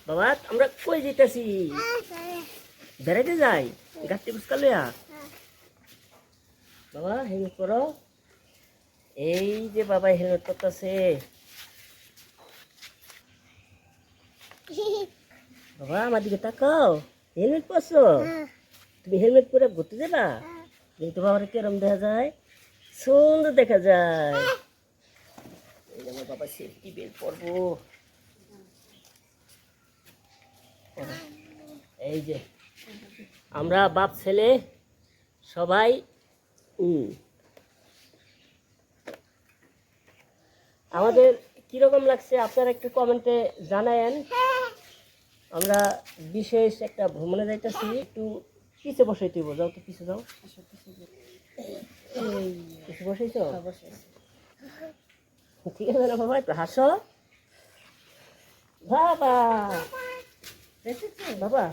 বাবা আমরা কই যেতেছি? বেড়াইতে যাই গাছটি বুঝকা লইয়া। বাবা হেলমেট পরো। এই যে বাবা হেলমেট পরতেছে। বাবা আমার দিকে তাকাও, হেলমেট পরছো? তুমি হেলমেট পরে ঘুরতে যাবা? এই তো বাবার কেরম দেখা যায়, সুন্দর দেখা যায়। এই যে আমার বাবা সেফটি বেল্ট পরবো। এই যে আমরা বাপ ছেলে সবাই আমাদের কিরকম লাগছে আপনারা একটু কমেন্টে জানায়েন। আমরা বিশেষ একটা ভ্রমণে যাইতেছি, একটু পিছে বসাইতে হইব। যাও তো পিছে যাও, পিছে বসাইছ? ঠিক আছে না বাবা, একটু হাসো। বাবা বাবা